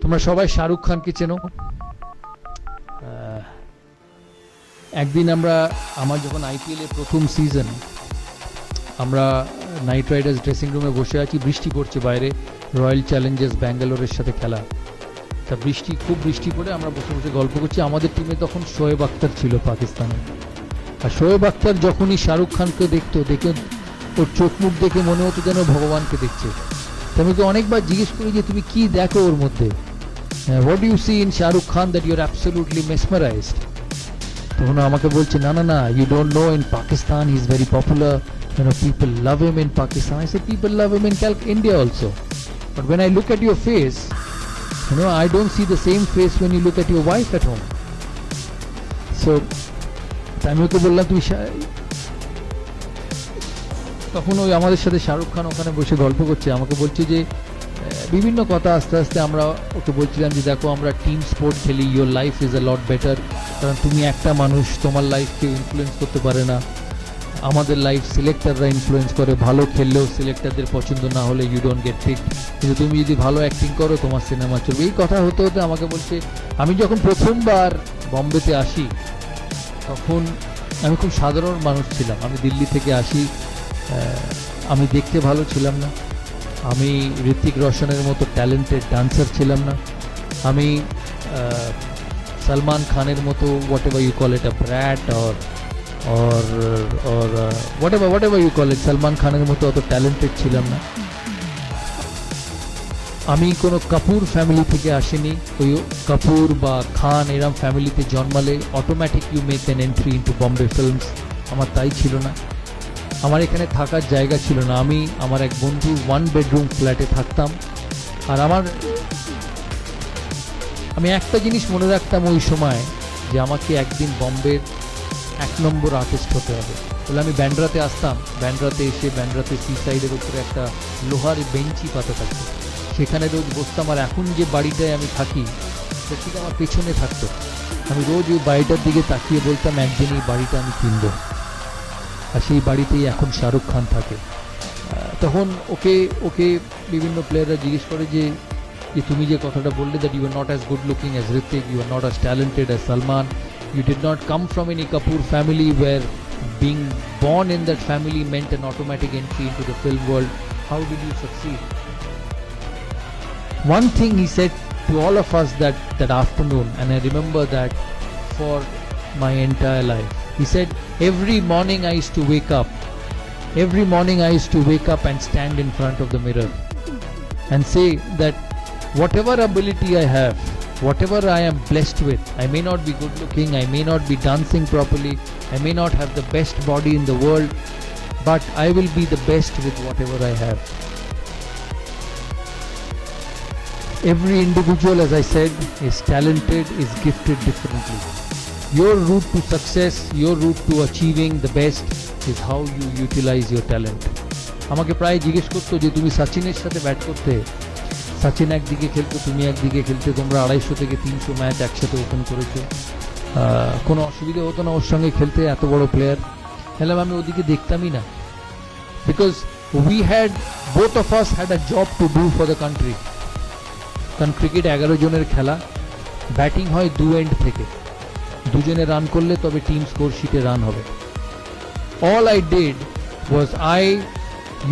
তোমরা সবাই শাহরুখ খানকে চেনো। একদিন আমার যখন আইপিএল এর প্রথম সিজন, আমরা নাইট রাইডার্স ড্রেসিং রুমে বসে আছি, বৃষ্টি পড়ছে বাইরে, রয়্যাল চ্যালেঞ্জার্স ব্যাঙ্গালোরের সাথে খেলা। তা খুব বৃষ্টি পড়ে আমরা বসে বসে গল্প করছি। আমাদের টিমে তখন শোয়েব আখতার ছিল পাকিস্তানে। আর শোয়েব আখতার যখনই শাহরুখ খানকে দেখে ওর চোখ মুখ দেখে মনে হতো যেন ভগবানকে দেখছে। আমি তো অনেকবার জিজ্ঞেস করি যে তুমি কি দেখো ওর মধ্যে, what do you see in Shahrukh Khan that you are absolutely mesmerized. তখন আমাকে বলছে না, you don't know, in Pakistan he is very popular, people love him in Pakistan. I said people love him in India also, but when I look at your face, I don't see the same face when you look at your wife at home. So আমি ওকে বললাম তুমি, তখন ওই আমাদের সাথে শাহরুখ খান ওখানে বসে গল্প করছে, আমাকে বলছে যে বিভিন্ন কথা। আস্তে আস্তে আমরা ওকে বলছিলাম যে দেখো আমরা টিম স্পোর্ট খেলি, your life is a lot better, কারণ তুমি একটা মানুষ, তোমার লাইফকে ইনফ্লুয়েন্স করতে পারে না, আমাদের লাইফ সিলেক্টররা ইনফ্লুয়েন্স করে। ভালো খেললেও সিলেক্টরদের পছন্দ না হলে ইউ ডোন্ট গেট পিকড, কিন্তু তুমি যদি ভালো অ্যাক্টিং করো তোমার সিনেমা চলবে। এই কথা হতে হতে আমাকে বলছে আমি যখন প্রথমবার বম্বেতে আসি তখন আমি খুব সাধারণ মানুষ ছিলাম। আমি দিল্লি থেকে আসি, আমি দেখতে ভালো ছিলাম না, আমি ঋত্বিক রোশনের মতো ট্যালেন্টেড ডান্সার ছিলাম না, আমি সলমান খানের মতো whatever you call it a brat or whatever you call it, Salman খানের মতো অত ট্যালেন্টেড ছিলাম না। আমি কোনো কাপুর ফ্যামিলি থেকে আসিনি। ওই কাপুর বা খান এরম ফ্যামিলিতে জন্মালে automatic you make an entry into Bombay films, আমার তাই ছিল না। আমার এখানে থাকার জায়গা ছিল না। আমি আমার এক বন্ধুর 1 bedroom ফ্ল্যাটে থাকতাম। আর আমি একটা জিনিস মনে রাখতাম ওই সময়, যে আমাকে একদিন বম্বের 1 নম্বর আর্টিস্ট হতে হবে। বলে আমি ব্যান্ড্রাতে আসতাম, ব্যান্ড্রাতে এসে ব্যান্ড্রাতে সি সাইডের উপরে একটা লোহার বেঞ্চি পাতা থাকতো, সেখানে রোজ বসতাম। আর এখন যে বাড়িটায় আমি থাকি সেটা ঠিক আমার পেছনে থাকতো। আমি রোজ ওই বাড়িটার দিকে তাকিয়ে বলতাম একদিন এই বাড়িটা আমি কিনবো। আর সেই বাড়িতেই এখন শাহরুখ খান থাকে। তখন ওকে বিভিন্ন প্লেয়াররা জিজ্ঞেস করে যে তুমি যে কথাটা বললে, that you are not as good looking as Hrithik, you are not as talented as Salman, you did not come from any Kapoor family where being born in that family meant an automatic entry into the film world. How did you succeed? One thing he said to all of us that afternoon, and I remember that for my entire life. He said, every morning I used to wake up and stand in front of the mirror and say that whatever ability I have, whatever I am blessed with, I may not be good looking, I may not be dancing properly, I may not have the best body in the world, but I will be the best with whatever I have. Every individual, as I said, is talented, is gifted differently. Your route to success, your route to achieving the best is how you utilize your talent. আমাকে প্রায় জিজ্ঞেস করতো যে তুমি সচিনের সাথে bat করতে, সচিন একদিকে খেলতো, তুমি একদিকে খেলতে, তোমরা 250 থেকে 300 ম্যাচ একসাথে ওপেন করেছো, কোনো অসুবিধা হতো না ওর সঙ্গে খেলতে, এত বড় প্লেয়ার। তাহলে আমি ওদিকে দেখতামই না, because both of us had a job to do for the country. কারণ ক্রিকেট 11 জনের খেলা, ব্যাটিং হয় 2 এন্ড থেকে, দুজনে রান করলে তবে টিম স্কোর শিটে রান হবে। All I did was I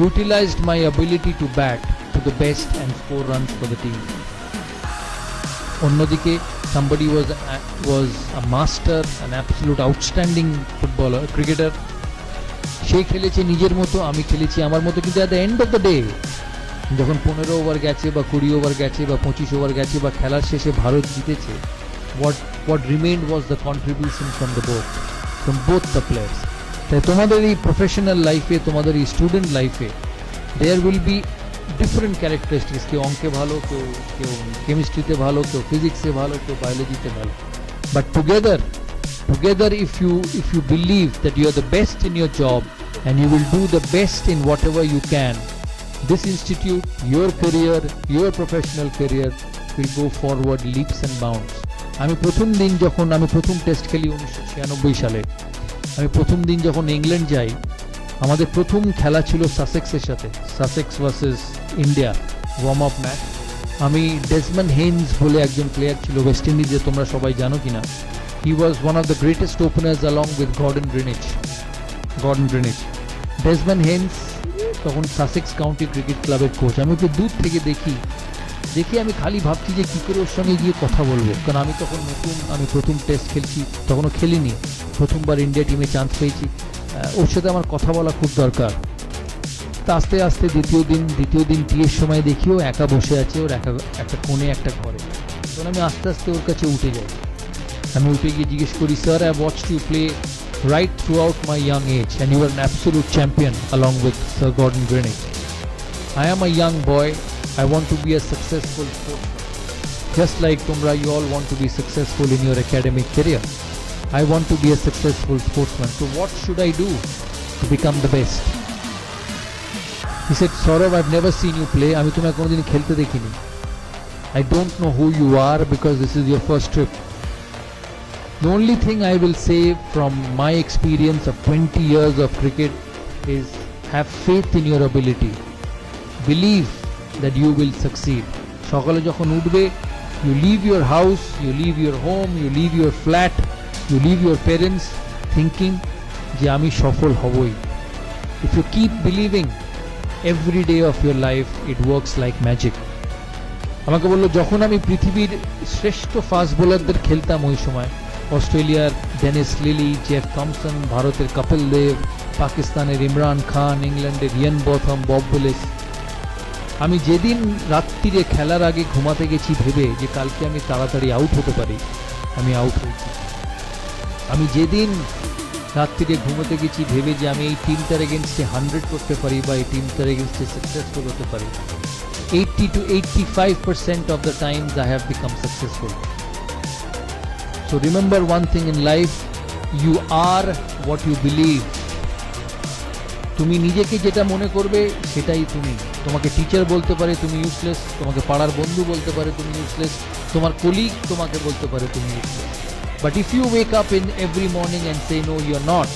utilized my ability to bat to the best and score runs for the team. অন্যদিকে somebody was a master, an absolute outstanding footballer, cricketer. সে খেলেছে নিজের মতো, আমি খেলেছি আমার মতো, কিন্তু at the end of the day যখন 15 ওভার গেছে বা 20 ওভার গেছে বা 25 ওভার গেছে বা খেলার শেষে ভারত জিতেছে, what remained was the contribution from both the players. তাই তোমাদের এই প্রফেশনাল লাইফে, তোমাদের এই স্টুডেন্ট লাইফে there will be different characteristics. কেউ অঙ্কে ভালো, কেউ কেমিস্ট্রিতে ভালো, কেউ ফিজিক্সে ভালো, কেউ বায়োলজিতে ভালো, but together if you believe that you are the best in your job and you will do the best in whatever you can, this institute, your career, your professional career will go forward leaps and bounds. আমি প্রথম test খেলি 1996 সালে, আমি প্রথম দিন যখন England যাই, আমাদের প্রথম খেলা ছিল সাসেক্সের সাথে, Sussex versus India warm up match. আমি ডেসমন্ড হেইনস বলে একজন প্লেয়ার ছিল ওয়েস্ট ইন্ডিজে, তোমরা সবাই জানো কিনা। He was one of the greatest openers along with Gordon Greenidge. Desmond Haynes তখন সাসেক্স কাউন্টি ক্রিকেট ক্লাবের কোচ। আমি ওকে দূর থেকে দেখি আমি খালি ভাবছি যে কী করে ওর সঙ্গে গিয়ে কথা বলবো, কারণ আমি তখন নতুন, আমি প্রথম টেস্ট খেলছি, তখনও খেলিনি, প্রথমবার ইন্ডিয়া টিমে চান্স পেয়েছি। ওর সাথে আমার কথা বলা খুব দরকার। তা আস্তে আস্তে দ্বিতীয় দিন টিয়ের সময় দেখিও একা বসে আছে, ওর একটা কোণে একটা ঘরে। তখন আমি আস্তে আস্তে ওর কাছে উঠে যাই। আমি উঠে গিয়ে জিজ্ঞেস করি, sir, I watched you play right throughout my young age and you were an absolute champion along with Sir Gordon Greenidge. I am a young boy. I want to be a successful sportsman. Just like Tumra, you all want to be successful in your academic career. I want to be a successful sportsman. So what should I do to become the best? He said, Saurav, I've never seen you play. আমি তোমায় কোনোদিন খেলতে দেখিনি. I don't know who you are because this is your first trip. The only thing I will say from my experience of 20 years of cricket is have faith in your ability. Believe that you will succeed. সকালে যখন উঠবে, you leave your house, you leave your home, you leave your flat, you leave your parents thinking যে আমি সফল হবই. If you keep believing, every day of your life it works like magic. আমাকে বললো, যখন আমি পৃথিবীর শ্রেষ্ঠ ফাস্ট বোলারদের খেলতাম ওই সময়, অস্ট্রেলিয়ার ডেনিস লিলি, জেফ থমসন, ভারতের কপিল দেব, পাকিস্তানের ইমরান খান, ইংল্যান্ডের ইয়ান বথম, বব উইলিস, আমি যেদিন রাত্রিরে খেলার আগে ঘুমাতে গেছি ভেবে যে কালকে আমি তাড়াতাড়ি আউট হতে পারি, আমি আউট হয়েছি। আমি যেদিন রাত্রিরে ঘুমোতে গেছি ভেবে যে আমি এই টিমটার এগেনস্টে 100 করতে পারি বা এই টিমটার এগেনস্টে সাকসেসফুল হতে পারি, 80 to 85% of the times I have become successful. So remember one thing in life, you are what you believe. তুমি নিজেকে যেটা মনে করবে সেটাই তুমি। তোমাকে টিচার বলতে পারে তুমি ইউজলেস, তোমাকে পাড়ার বন্ধু বলতে পারে তুমি ইউজলেস, তোমার কলিগ তোমাকে বলতে পারে তুমি useless. But if you wake up in every morning and say no, you are not,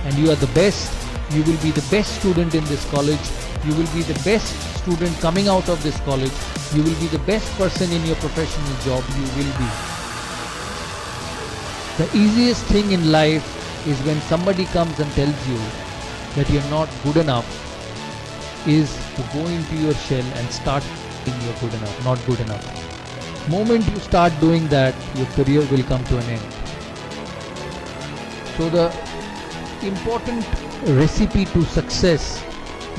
and you are the best, you will be the best student in this college, you will be the best student coming out of this college, you will be the best person in your professional job, you will be. The easiest thing in life is when somebody comes and tells you that you're not good enough, is to go into your shell and start thinking you're good enough, not good enough. Moment you start doing that, your career will come to an end. So the important recipe to success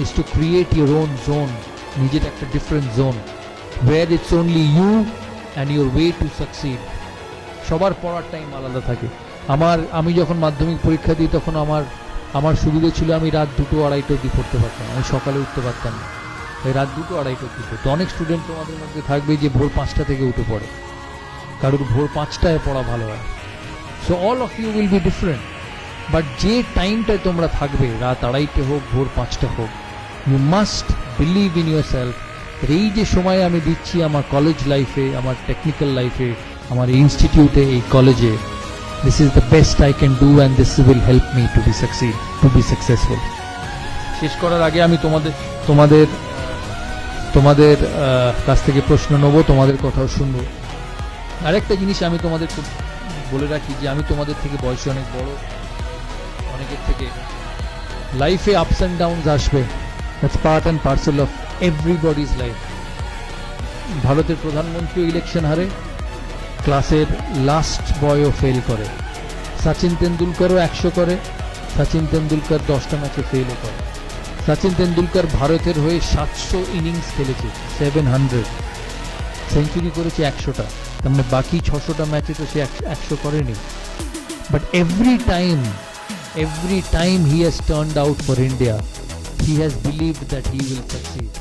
is to create your own zone, নিজের একটা different zone, where it's only you and your way to succeed. সবার পড়ার time আলাদা থাকে। আমি যখন মাধ্যমিক পরীক্ষা দিই তখন আমার সুবিধা ছিল আমি রাত 2-2:30 অবধি পড়তে পারতাম, আমি সকালে উঠতে পারতাম না, রাত 2-2:30 অবধি পড়তো। অনেক স্টুডেন্ট তোমাদের মধ্যে থাকবে যে ভোর 5টা থেকে উঠে পড়ে, কারোর ভোর 5টায় পড়া ভালো হয়। So all of you will be different, but যে টাইমটায় তোমরা থাকবে, রাত 2:30 হোক ভোর 5টা হোক, you must believe in yourself. এই যে সময় আমি দিচ্ছি আমার কলেজ লাইফে, আমার টেকনিক্যাল লাইফে, আমার ইনস্টিটিউটে, এই কলেজে, this is the best I can do and this will help me to be successful. শেষ করার আগে আমি তোমাদের কাছ থেকে প্রশ্ন নেব, তোমাদের কথাও শুনবো। আরেকটা জিনিস আমি তোমাদের বলে রাখি যে আমি তোমাদের থেকে বয়সে অনেক বড়, অনেকের থেকে লাইফে আপস অ্যান্ড ডাউনস আসবে, that's part and parcel of everybody's life. ভারতের প্রধানমন্ত্রীও ইলেকশন হারে, ক্লাসের লাস্ট বয়ও ফেল করে, সচিন তেন্ডুলকারও 100 করে, সচিন তেন্ডুলকার 10টা ম্যাচে ফেলও করে। সচিন তেন্ডুলকার ভারতের হয়ে 700 ইনিংস খেলেছে, 700 সেঞ্চুরি করেছে 100টা, তার মানে বাকি 600টা ম্যাচে তো সে 100 করেনি। But every time he has turned out for India, he has believed that he will succeed.